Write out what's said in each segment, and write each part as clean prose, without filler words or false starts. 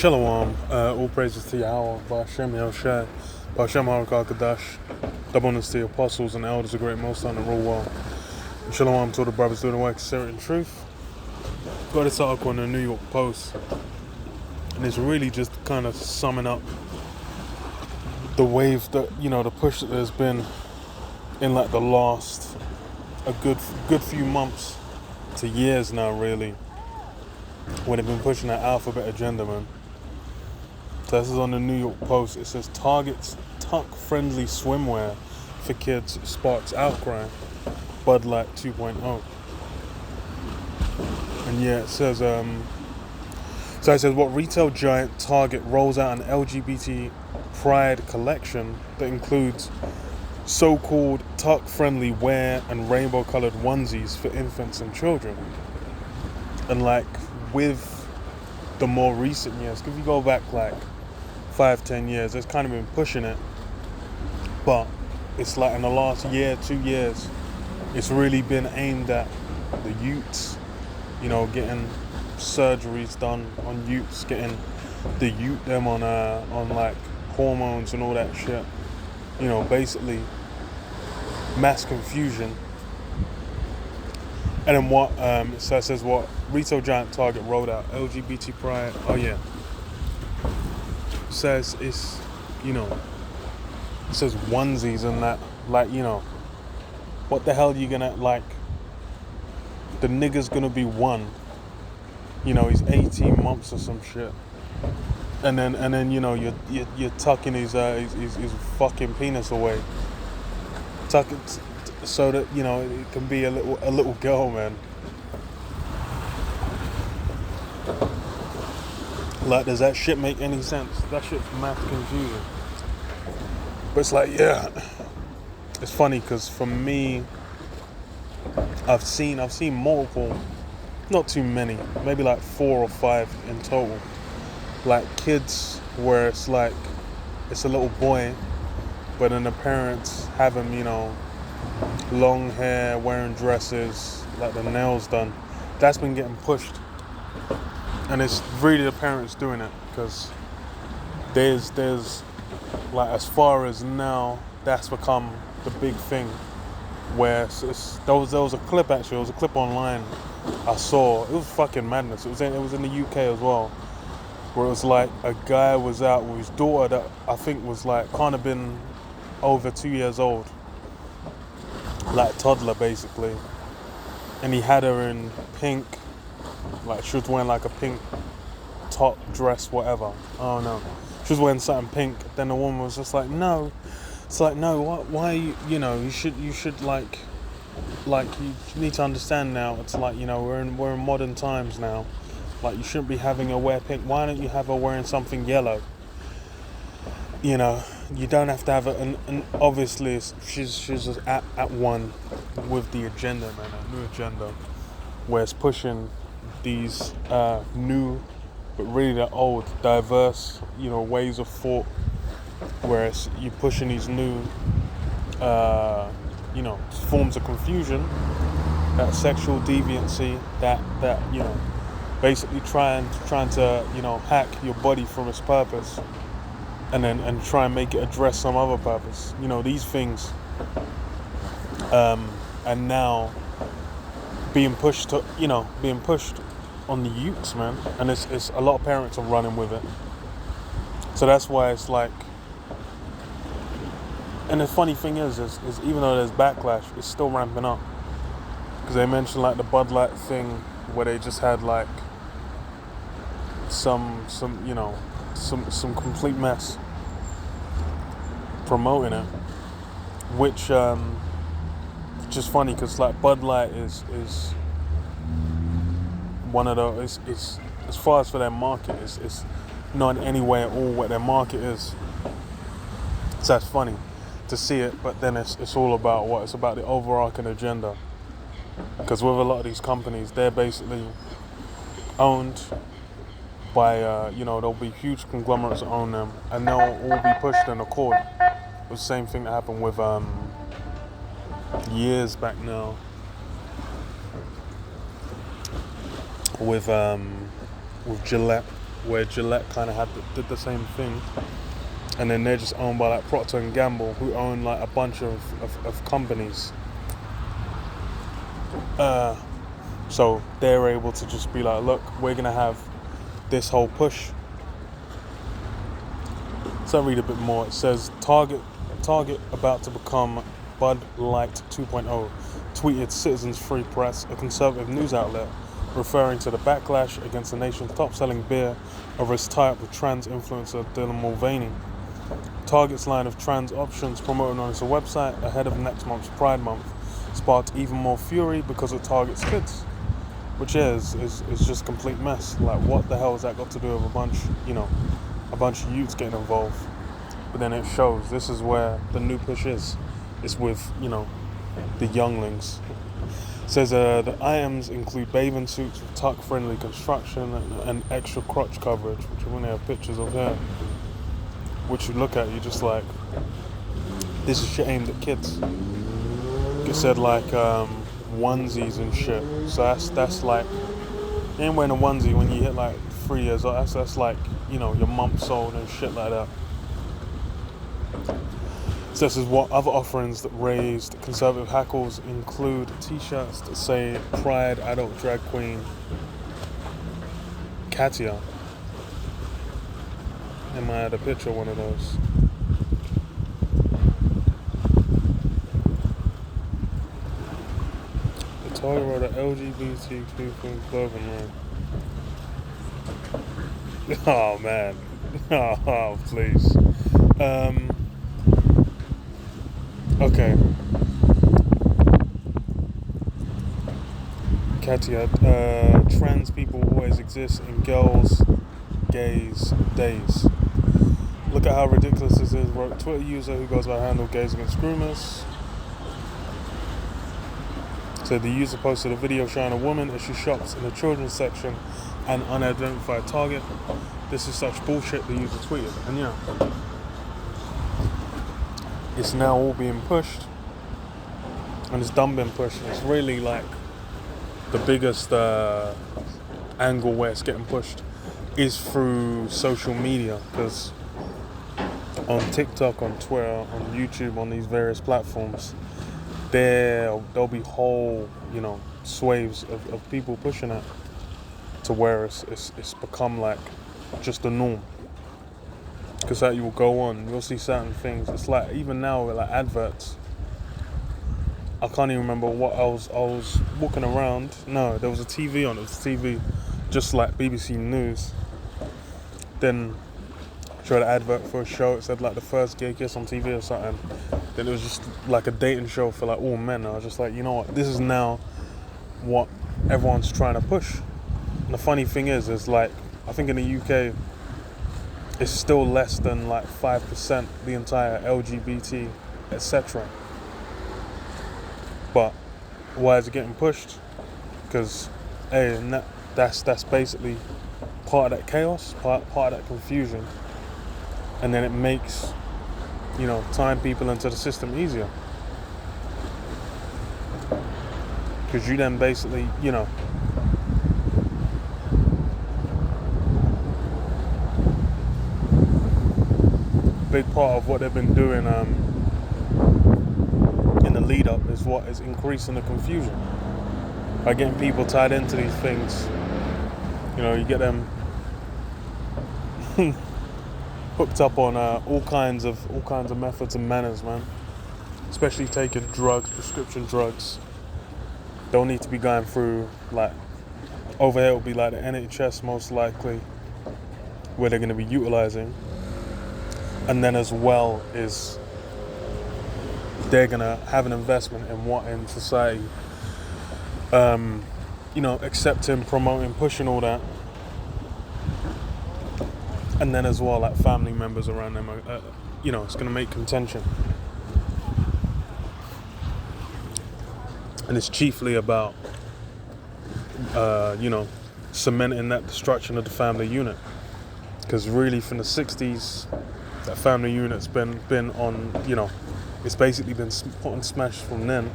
Shalom, all praises to Yahweh, Ba'ashem Yahushai, Ba'ashem HaKadash, double honors to the apostles and elders of Great Most on the real world. And shalom to all the brothers doing the work of Spirit and Truth. Got this article in the New York Post, and it's really just kind of summing up the wave that, the push that there's been in like the last a good few months to years now, really, when they've been pushing that alphabet agenda, man. So this is on the New York Post. It says Target's tuck-friendly swimwear for kids sparks outcry. Bud Light 2.0. And yeah, it says what retail giant Target rolls out an LGBT pride collection that includes so-called tuck-friendly wear and rainbow-colored onesies for infants and children. And like with the more recent years, if you go back like 5-10 years, it's kind of been pushing it, but it's like in the last year, 2 years, it's really been aimed at the youths, getting surgeries done on youths, getting the youth them on like hormones and all that shit, basically mass confusion. And then what so it says what retail giant Target rolled out LGBT pride. Oh yeah. Says it's it says onesies and that, like, what the hell are you gonna, like, the nigga's gonna be one, he's 18 months or some shit, and then you're tucking his fucking penis away, tuck it so that it can be a little girl, man. Like, does that shit make any sense? That shit's mass confusing. But it's like, yeah, it's funny because for me, I've seen multiple, not too many, maybe like 4 or 5 in total, like kids where it's like it's a little boy, but then the parents have him, long hair, wearing dresses, like the nails done. That's been getting pushed. And it's really the parents doing it, because there's like, as far as now, that's become the big thing. Where there was a clip, actually, there was a clip online I saw. It was fucking madness. It was in the UK as well, where it was like a guy was out with his daughter that I think was like kind of been over 2 years old, like toddler basically, and he had her in pink. Like, she was wearing like a pink top, dress, whatever. Oh no. She was wearing something pink. Then the woman was just like, no. It's like, no, why you should like you need to understand now. It's like, we're in modern times now. Like, you shouldn't be having her wear pink. Why don't you have her wearing something yellow? You don't have to have it. And obviously she's just at one with the agenda, man, a new agenda, where it's pushing these new, but really the old, diverse, ways of thought, where you're pushing these new, forms of confusion, that sexual deviancy, that basically trying to hack your body from its purpose, and try and make it address some other purpose. These things, and now being pushed on the youths, man, and it's a lot of parents are running with it. So that's why it's like, and the funny thing is even though there's backlash, it's still ramping up, because they mentioned like the Bud Light thing, where they just had like some complete mess promoting it, which just funny, because like Bud Light is one of those, it's as far as for their market, it's not in any way at all what their market is. So that's funny to see it, but then it's all about what? It's about the overarching agenda. Because with a lot of these companies, they're basically owned by, there'll be huge conglomerates that own them, and they'll all be pushed in accord. It was the same thing that happened with, years back now, with Gillette. where Gillette kind of did the same thing, and then they're just owned by like Procter and Gamble, who own like a bunch of companies. So they're able to just be like, look, we're gonna have this whole push. So I read a bit more. It says Target about to become Bud Light 2.0, tweeted Citizens Free Press, a conservative news outlet, referring to the backlash against the nation's top-selling beer over its tie-up with trans influencer Dylan Mulvaney. Target's line of trans options promoted on its website ahead of next month's Pride Month sparked even more fury because it targets kids, which is just complete mess. Like, what the hell has that got to do with a bunch of youths getting involved? But then it shows this is where the new push is. It's with, the younglings. It says the items include bathing suits with tuck-friendly construction and extra crotch coverage, which I'm going to have pictures of here. Which you look at, you're just like, this is shit aimed at kids. It said like onesies and shit. So that's like, you ain't wearing a onesie when you hit like 3 years old. That's like, your month's old and shit like that. So this is what other offerings that raised conservative hackles include t-shirts that say Pride Adult Drag Queen Katia. And I had a picture of one of those. The Target wrote an LGBTQ clothing line. Oh man. Oh please. Okay. Katia, trans people always exist in girls' gays' days. Look at how ridiculous this is, wrote Twitter user who goes by handle Gays Against Groomers. So the user posted a video showing a woman as she shops in the children's section at an unidentified Target. This is such bullshit, the user tweeted. And it's now all being pushed. And it's done being pushed. And it's really like the biggest angle where it's getting pushed is through social media, because on TikTok, on Twitter, on YouTube, on these various platforms, there'll be whole, swathes of people pushing it to where it's become like just the norm. Because that you will go on, you'll see certain things. It's like even now with like adverts. I can't even remember what I was walking around. No, there was a TV on. It was TV, just like BBC News. Then showed an advert for a show. It said like the first gay kiss on TV or something. Then it was just like a dating show for like all men. I was just like, you know what? This is now what everyone's trying to push. And the funny thing is like, I think in the UK, it's still less than like 5% the entire LGBT, etc. But why is it getting pushed? Because that's basically part of that chaos, part of that confusion, and then it makes tying people into the system easier. Because you then basically big part of what they've been doing in the lead up is what is increasing the confusion by getting people tied into these things. You get them hooked up on all kinds of methods and manners, man. Especially taking drugs, prescription drugs. Don't need to be going through like over here. It'll be like the NHS most likely, where they're going to be utilizing. And then as well is they're going to have an investment in what in society, accepting, promoting, pushing all that. And then as well, like family members around them, it's going to make contention. And it's chiefly about, cementing that destruction of the family unit. Because really from the 60s, that family unit's been on, it's basically been put on smash from then.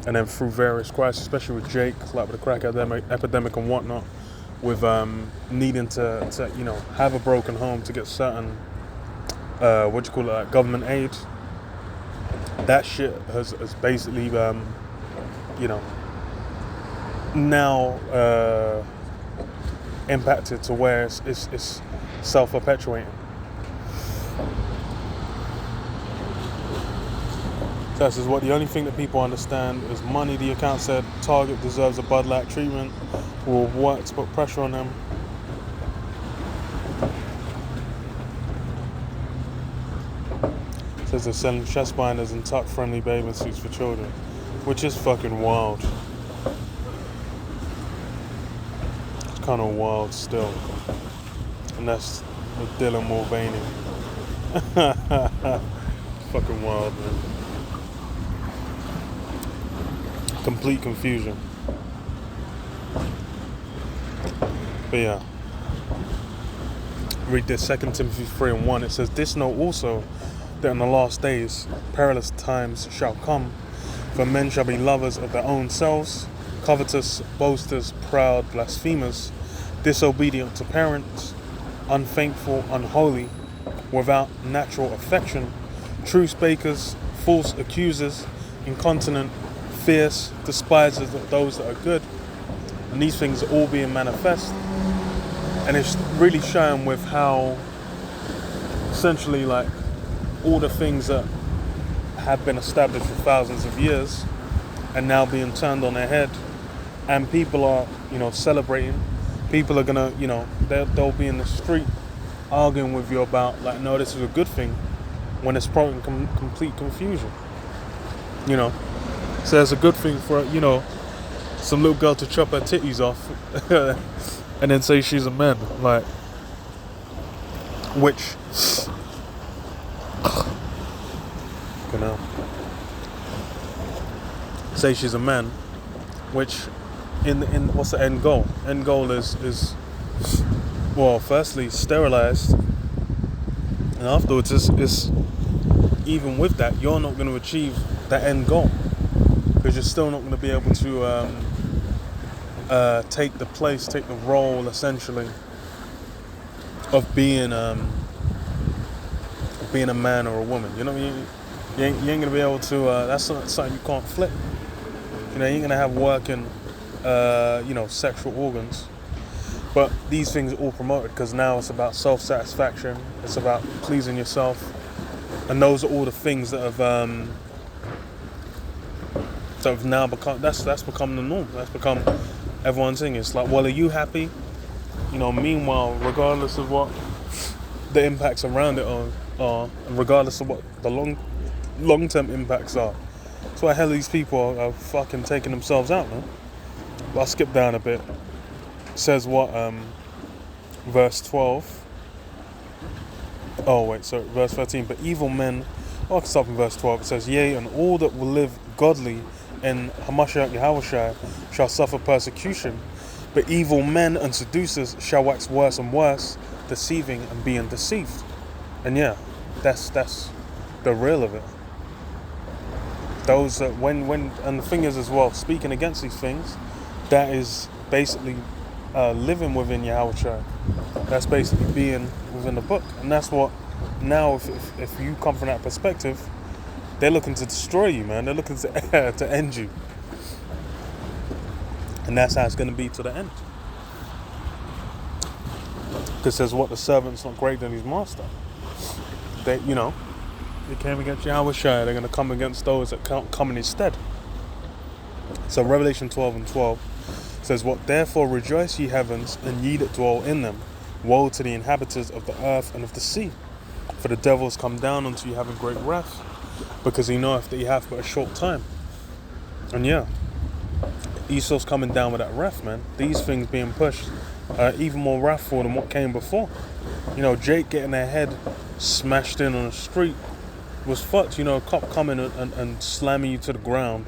And then through various crises, especially with Jake, like with the crack epidemic and whatnot, with needing to have a broken home to get certain like government aid. That shit has basically now impacted to where it's self-perpetuating. This is what the only thing that people understand is money. The account said Target deserves a Bud Light treatment. Will work to put pressure on them. It says they're selling chest binders and tuck-friendly bathing suits for children, which is fucking wild. It's kind of wild still, and that's with Dylan Mulvaney. Fucking wild, man. Complete confusion. But yeah, read this 2 Timothy 3:1. It says, "This know also that in the last days perilous times shall come, for men shall be lovers of their own selves, covetous, boasters, proud, blasphemers, disobedient to parents, unthankful, unholy, without natural affection, truce breakers, false accusers, incontinent, fierce, despisers of those that are good." And these things are all being manifest. And it's really showing with how essentially like all the things that have been established for thousands of years and now being turned on their head, and people are celebrating. People are gonna they'll be in the street arguing with you about like, no, this is a good thing, when it's probably complete confusion. So it's a good thing for some little girl to chop her titties off and then say she's a man, like, which say she's a man, which in what's the end goal? End goal is well, firstly sterilized, and afterwards is even with that you're not going to achieve that end goal, because you're still not going to be able to take the role essentially of being a man or a woman. You ain't gonna be able to. That's something you can't flip. You ain't gonna have working, sexual organs. But these things are all promoted because now it's about self-satisfaction. It's about pleasing yourself, and those are all the things that have now become. That's become the norm. That's become everyone's thing. It's like, well, are you happy? Meanwhile, regardless of what the impacts around it are, and regardless of what the long-term impacts are, that's why hell these people are fucking taking themselves out, man. But I'll skip down a bit. It says what, verse 12. Oh wait, sorry, verse 13. But evil men, I can stop in verse 12. It says, "Yea, and all that will live godly in Hamashiach Yahushua shall suffer persecution, but evil men and seducers shall wax worse and worse, deceiving and being deceived." And yeah, that's the real of it. Those that when and the thing is as well, speaking against these things, that is basically living within Yahushua. That's basically being within the book, and that's what now. If you come from that perspective, they're looking to destroy you, man. They're looking to end you. And that's how it's going to be to the end. Because says what, the servant's not greater than his master. They came against Yahushua. They're going to come against those that come in his stead. So Revelation 12:12 says what, "Therefore rejoice ye heavens, and ye that dwell in them. Woe to the inhabitants of the earth and of the sea. For the devil has come down unto you having great wrath, because he knoweth that he hath but a short time." And yeah, Esau's coming down with that wrath, man. These things being pushed, even more wrathful than what came before. Jake getting their head smashed in on the street was fucked. A cop coming and slamming you to the ground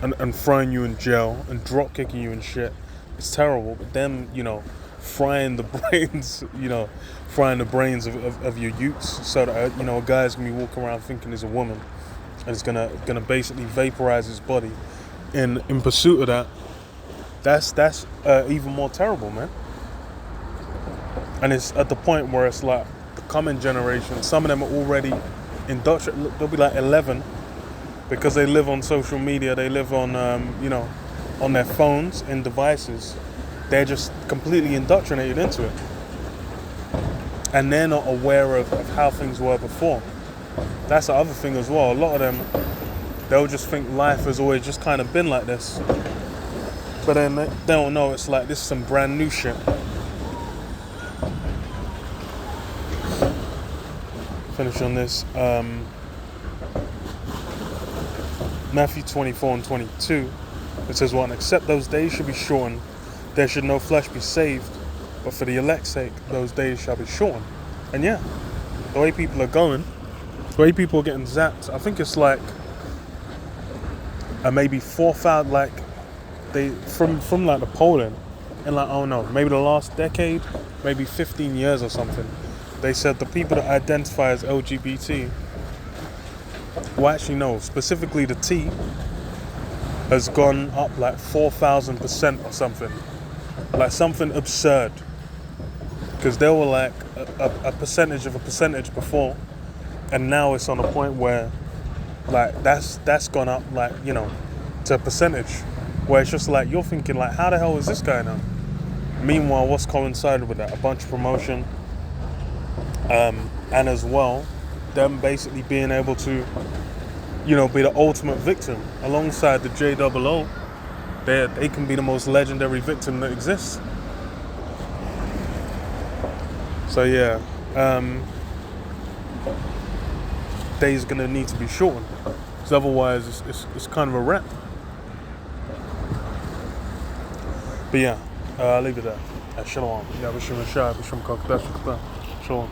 and throwing you in jail and drop kicking you and shit. It's terrible. But them, frying the brains, of your youths, so that a guy's gonna be walking around thinking he's a woman, and it's gonna basically vaporize his body in pursuit of that. That's even more terrible, man. And it's at the point where it's like the coming generation, some of them are already indoctrinated. They'll be like 11 because they live on social media, they live on, on their phones and devices. They're just completely indoctrinated into it. And they're not aware of how things were before. That's the other thing as well. A lot of them, they'll just think life has always just kind of been like this. But then they don't know it's like this is some brand new shit. Finish on this. Matthew 24:22. It says, "Well, except those days should be shortened, there should no flesh be saved. But for the elect's sake, those days shall be shortened." And yeah, the way people are going, the way people are getting zapped, I think it's like maybe 4,000, like they from like the polling, and like, oh no, maybe the last decade, maybe 15 years or something. They said the people that identify as LGBT, well, actually no, specifically the T, has gone up like 4,000% or something, like something absurd. Because they were like a percentage of a percentage before, and now it's on a point where like that's gone up like, to a percentage where it's just like you're thinking like, how the hell is this going on? Meanwhile, what's coincided with that? A bunch of promotion, and as well, them basically being able to, be the ultimate victim alongside the JOO. They can be the most legendary victim that exists. So yeah, days gonna need to be shortened, because otherwise it's kind of a wrap. But yeah, I'll leave it there. Shalom. Yeah, B'Shem Shai, B'Shem Kakadash, Shalom.